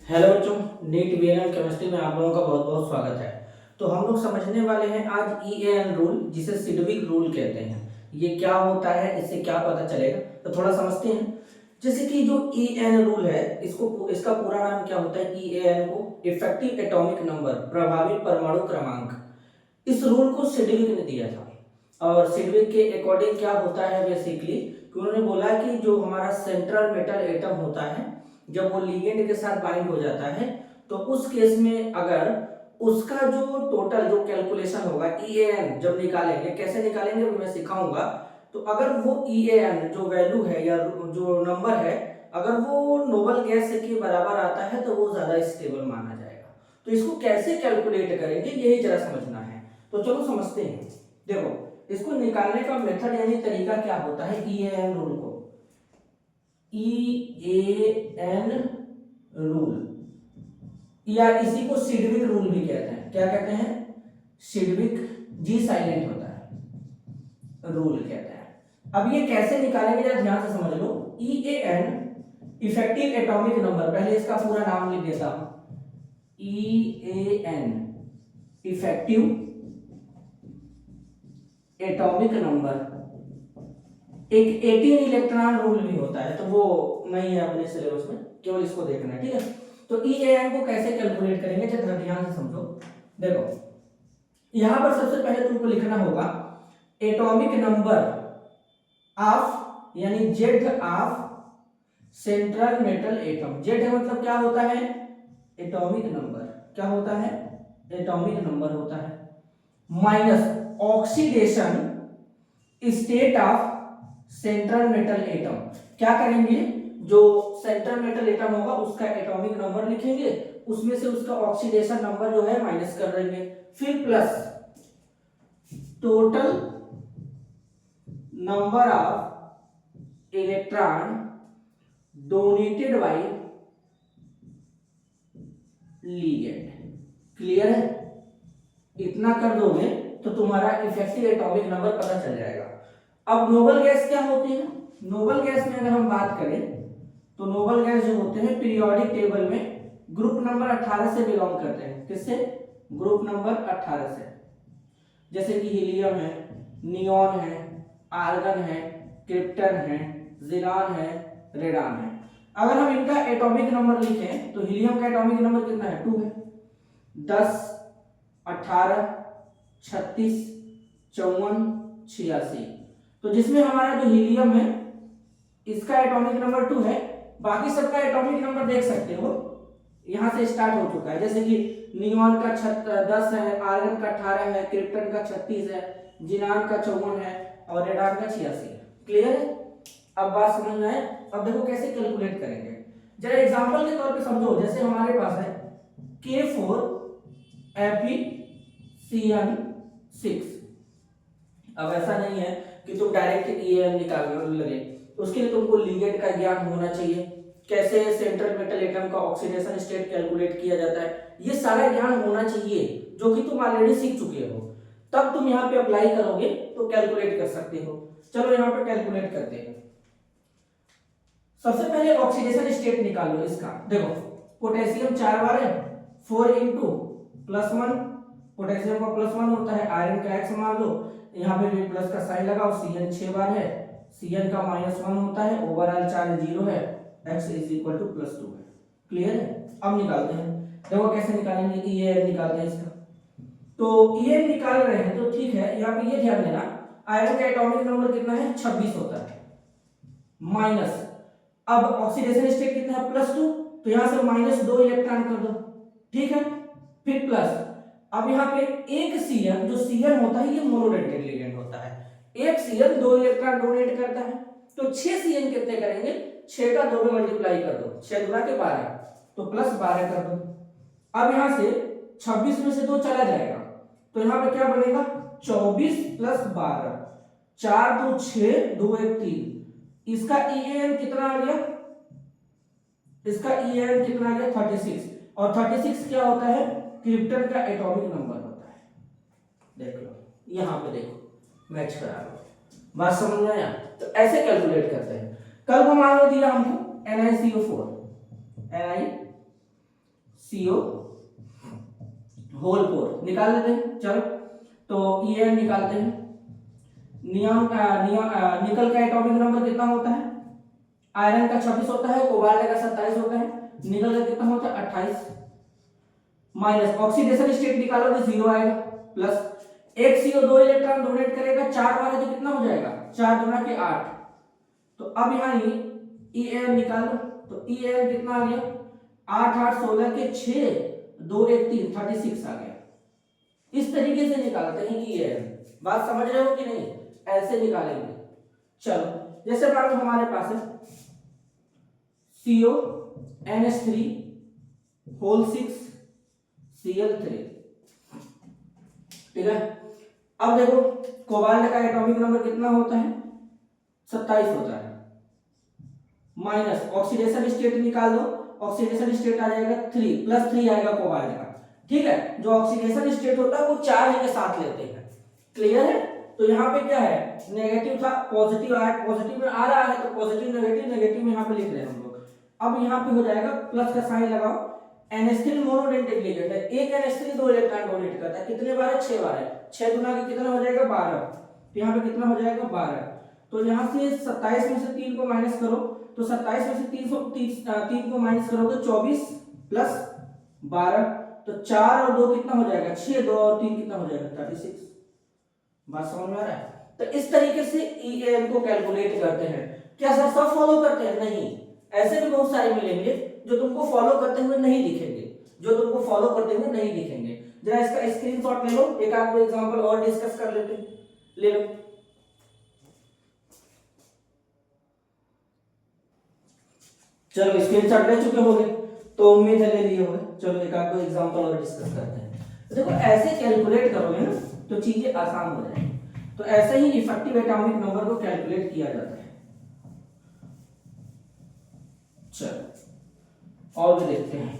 Hello बच्चों, NEET VNL chemistry में आप लोगों का बहुत बहुत स्वागत है। तो हम लोग समझने वाले हैं आज ईएएन रूल, जिसे सिडविक रूल कहते हैं। ये क्या होता है, इससे क्या पता चलेगा, तो थोड़ा समझते हैं। जैसे कि जो ईएएन रूल है, इसका पूरा नाम क्या होता है? ईएएन को इफेक्टिव एटॉमिक नंबर, प्रभावी परमाणु क्रमांक। इस रूल को सिडविक ने दिया था। और सिडविक के अकॉर्डिंग क्या होता है बेसिकली, उन्होंने बोला कि जो हमारा सेंट्रल मेटल एटम होता है, जब वो लिगेंड के साथ बाइंड हो जाता है, तो उस केस में अगर उसका जो टोटल जो कैलकुलेशन होगा ईएएन जब निकालेंगे, कैसे निकालेंगे वो मैं सिखाऊंगा। तो अगर वो ईएएन जो वैल्यू है या जो नंबर है, अगर वो नोबल गैस के बराबर आता है तो वो ज्यादा स्टेबल माना जाएगा। तो इसको कैसे कैलकुलेट करेंगे, यही जरा समझना है। तो चलो समझते हैं। देखो, इसको निकालने का मेथड यानी तरीका क्या होता है ईएएन रूल को। ईएएन रूल या इसी को सिडविक रूल भी कहते हैं। क्या कहते हैं? सिडविक, जी साइलेंट होता है, रूल कहते हैं। अब ये कैसे निकालेंगे जरा ध्यान से समझ लो। ईएएन इफेक्टिव एटॉमिक नंबर, पहले इसका पूरा नाम लिख देता हूं। ईएएन इफेक्टिव एटॉमिक नंबर। एक 18 इलेक्ट्रॉन रूल भी होता है, तो वो नहीं है अपने सिलेबस में, केवल इसको देखना है, ठीक है। तो ईएएन को कैसे कैलकुलेट करेंगे जरा ध्यान से समझो। देखो, यहां पर सबसे पहले तुमको लिखना होगा एटॉमिक नंबर ऑफ, यानी Z of central metal atom. Z मतलब क्या होता है? Atomic number. क्या होता है? एटॉमिक नंबर होता है। Minus oxidation state of central metal atom. क्या करेंगे? जो सेंट्रल मेटल एटम होगा उसका एटॉमिक नंबर लिखेंगे, उसमें से उसका ऑक्सीडेशन नंबर जो है माइनस कर देंगे, फिर plus total number of electron donated bye ligand. Clear है? इतना कर दोगे तो तुम्हारा इफेक्टिव एटॉमिक नंबर पता चल जाएगा। अब नोबल गैस क्या होती है? नोबल गैस में अगर हम बात करें तो नोबल गैस जो होते हैं पीरियोडिक टेबल में ग्रुप नंबर 18 से बिलोंग करते हैं। किससे? ग्रुप नंबर 18 से। जैसे कि हीलियम है, नियॉन है, आर्गन है, क्रिप्टन है, ज़ीनान है, रेडान है। अगर हम इनका एटॉमिक नंबर लिखें तो हीलियम का एटॉमिक नंबर कितना है? 2 है। 10, 18, 36, 54, 86। तो जिसमें हमारा जो हीलियम है इसका एटॉमिक नंबर 2 है। बाकी सबका एटॉमिक नंबर देख सकते हो, यहां से स्टार्ट हो चुका है। जैसे कि नियॉन का 10 है, आर्गन का 18 है, क्रिप्टन का 36 है, जिनान का 54 है और रेडान का 86 है। क्लियर है? अब बात समझ में आए? अब देखो कैसे कैलकुलेट करेंगे, जरा एग्जांपल के तौर पे समझो। जैसे हमारे पास है K4FeCN6। अब ऐसा नहीं है कि तुम डायरेक्ट ईएएन निकालने लगे, उसके लिए तुमको लिगेंड का ज्ञान होना चाहिए, कैसे सेंट्रल मेटल एटम का ऑक्सीडेशन स्टेट कैलकुलेट किया जाता है, ये सारा ज्ञान होना चाहिए जो कि तुम ऑलरेडी सीख चुके हो। तब तुम यहाँ पे अप्लाई करोगे तो कैलकुलेट कर सकते हो। चलो यहाँ पे कैलकुलेट करते हैं। सबसे पहले ऑक्सीडेशन स्टेट निकाल लो इसका। देखो, पोटेशियम 4 बार है, 4 इंटू +1, पोटेशियम का +1 होता है, आयरन का x मान लो, यहाँ पे भी प्लस का साइन लगाओ। Cn 6 बार है, Cn का -1 होता है, ओवरऑल चार्ज 0 है, x +2 है। क्लियर है? अब निकालते हैं। देखो कैसे निकालेंगे, EAN निकालते हैं इसका। तो EAN निकाल रहे हैं तो ठीक है, यहाँ पे ये ध्यान देना आयरन का एटॉमिक नंबर कितना है? 26 होता है। माइनस, अब ऑक्सीडेशन स्टेट कितना है? +2, तो यहां से -2 इलेक्ट्रॉन कर दो, ठीक है। फिर प्लस, अब यहाँ पे एक Cn, जो Cn होता है ये मोनोडेंटेड लिगेंड होता है, एक Cn 2 इलेक्ट्रॉन डोनेट करता है। तो 6 Cn कितने करेंगे? 6 का 2 में मल्टीप्लाई कर दो, 6 गुना के 12, तो +12 कर दो। अब यहां से 26 में से 2 चला जाएगा, तो यहाँ पे क्या बनेगा? 24 + 12, 4 2 6, 2 1 3। इसका EAN कितना आ गया? इसका EAN कितना आ गया? 36। और 36 क्या होता है? क्रिप्टन का एटॉमिक नंबर होता है। देख लो, यहां पे देखो, मैच करा लो। बात समझ में आया? तो ऐसे कैलकुलेट करते हैं। कल को मान लो दिया हमको NiCO4, CO होल 4 निकाल लेते हैं। चलो तो EN निकालते हैं। निकल का एटॉमिक नंबर कितना होता है? आयरन का 26 होता है, कोबाल्ट का 27 होता है, निकल का कितना होता है? 28। माइनस ऑक्सीडेशन स्टेट निकालोगे 0 आएगा, प्लस एक CO 2 इलेक्ट्रॉन डोनेट करेगा, 4 बार है तो कितना हो जाएगा? 4 दूना के 8। तो अब यहाँ EN निकालो तो EN कितना आ गया? 8 8 16 के 6 2 1 3 36 आ गया। इस तरीके से निकालते हैं EN। बात समझ रहे हो कि नहीं? ऐसे निकालेंगे। चलो जैसे मान लो हमारे पास है CO NH3 होल 6 Cl3, ठीक है। अब देखो कोबाल्ट का एटॉमिक नंबर कितना होता है? 27 होता है। माइनस ऑक्सीडेशन स्टेट निकाल दो, ऑक्सीडेशन स्टेट आ जाएगा 3 प्लस 3 आएगा कोबाल्ट का, ठीक है। जो ऑक्सीडेशन स्टेट होता है वो 4 के साथ लेते हैं, क्लियर है। तो यहाँ पे क्या है? नेगेटिव था, पॉजिटिव आया, पॉजिटिव में आ रहा है तो पॉजिटिव नेगेटिव, नेगेटिव में यहाँ पे लिख रहे हैं हम लोग। अब यहाँ पे हो जाएगा प्लस का साइन लगाओ। NH3 मोनोडेंटिक लिगेंड है, एक NH3 2 इलेक्ट्रॉन डोनेट करता है, कितने बार है? 6 बार है। 6 गुना के कितना हो जाएगा? 12। तो यहाँ पे कितना हो जाएगा? 12। तो यहाँ से 27 में से 3 को माइनस करो, तो 27 में से 3 को माइनस करोगे 24 प्लस 12, तो 4 और 2 कितना हो जाएगा? 6, 2 और 3 कितना हो जाएगा? 36। बात समझ में आ रहा है? तो इस तरीके से EN को कैलकुलेट करते हैं। क्या सर सब फॉलो करते हैं? नहीं, ऐसे भी बहुत सारे मिलेंगे जो तुमको फॉलो करते हुए नहीं दिखेंगे, जो तुमको फॉलो करते हुए नहीं दिखेंगे। जरा इसका स्क्रीनशॉट ले लो, एक आध दो एग्जांपल और डिस्कस कर लेते हैं, ले लो। चलो स्क्रीनशॉट ले चुके होंगे तो उम्मीद है ले लिए होंगे। चलो एक आध दो एग्जांपल और डिस्कस करते हैं। देखो ऐसे कैलकुलेट करोगे ना तो चीजें आसान हो जाएंगी। तो ऐसे ही इफेक्टिव एटॉमिक नंबर को कैलकुलेट किया जाता है। चलो और भी देखते हैं।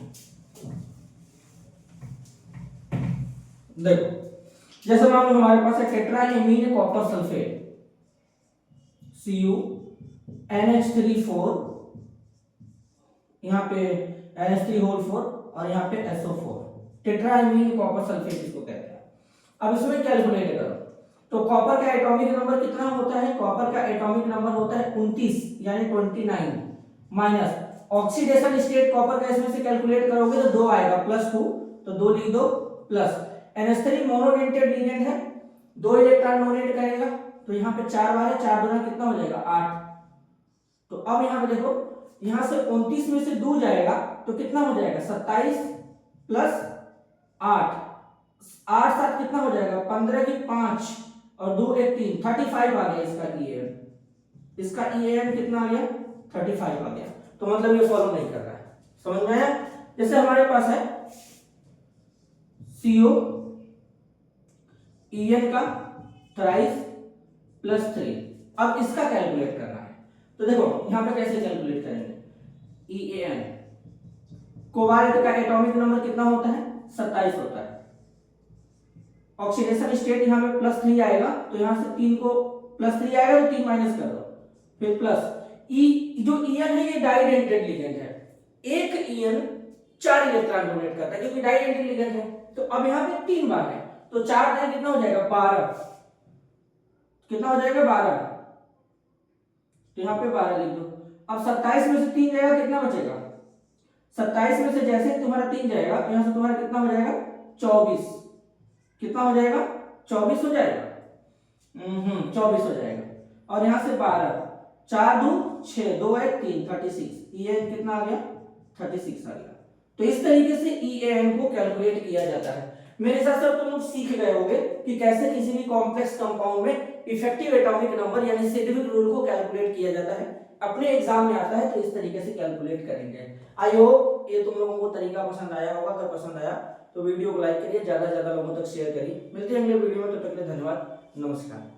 देखो जैसे मान लो हमारे पास है टेट्राएमीन कॉपर सल्फेट CuNH3 4, यहाँ पे NH3 होल 4 और यहाँ पे SO4, टेट्राएमीन कॉपर सल्फेट इसको कहते हैं। अब इसमें कैलकुलेट करो तो कॉपर का एटॉमिक नंबर कितना होता है? कॉपर का एटॉमिक नंबर होता है 29 यानी 29, माइनस ऑक्सीडेशन स्टेट कॉपर का इसमें से कैलकुलेट करोगे तो 2 आएगा, +2, तो 2 लिख दो, प्लस NH3 मोनोडेंटेड लिगेंड है, 2 इलेक्ट्रॉन डोनेट करेगा, तो यहाँ पे 4 बार है, 4 दूना कितना हो जाएगा? 8। तो अब यहाँ पे देखो, यहाँ से 29 में से 2 जाएगा तो कितना हो जाएगा? 27 प्लस 8, 8 7 कितना हो जाएगा? 15 की 5 और 2 1 3, 35 आ गया इसका EN। इसका EN कितना आ गया? 35 आ गया। तो मतलब ये फॉलो नहीं कर रहा है, समझ में आया? जैसे हमारे पास है CO EN का 23 प्लस 3, अब इसका कैलकुलेट करना है। तो देखो यहां पे कैसे कैलकुलेट करेंगे? EAN कोबाल्ट का एटॉमिक नंबर कितना होता है? 27 होता है। ऑक्सीडेशन स्टेट यहां पे +3 आएगा, तो यहां से 3 को +3 आएगा तो 3 माइनस कर दो, फिर प्लस जो EN है ये डाइडेंटेड लिगेंड है, एक EN 4 इलेक्ट्रॉन डोनेट करता है क्योंकि डाइडेंटेड लिगेंड है। तो अब यहाँ पे 3 बार है तो 4 में कितना हो जाएगा? 12। कितना हो जाएगा? 12। तो यहाँ पे 12 लिख दो। अब 27 में से 3 जाएगा, कितना बचेगा? 27 में से जैसे तुम्हारा 3 जाएगा तो यहाँ से तुम्हारा कितना हो जाएगा? 24। कितना हो जाएगा? 24 हो जाएगा। 24 हो जाएगा। और यहाँ से 12, 4 2 6, 2 1 3, 36। EN कितना आ गया? 36 आ गया। तो इस तरीके से EAN को कैलकुलेट किया जाता है। मेरे साथ सब तुम लोग सीख गए होंगे कि कैसे किसी भी कॉम्प्लेक्स कंपाउंड में इफेक्टिव एटॉमिक नंबर यानी सिग्निफिकेंट रूल को कैलकुलेट किया जाता है। अपने एग्जाम में आता है तो इस तरीके से कैलकुलेट करेंगे। आई होप ये तुम लोगों को तरीका पसंद आया होगा। अगर पसंद आया तो वीडियो को लाइक करिए, ज्यादा से ज्यादा लोगों तक शेयर करिए। मिलते हैं अगले वीडियो में, तब तक के लिए धन्यवाद, नमस्कार।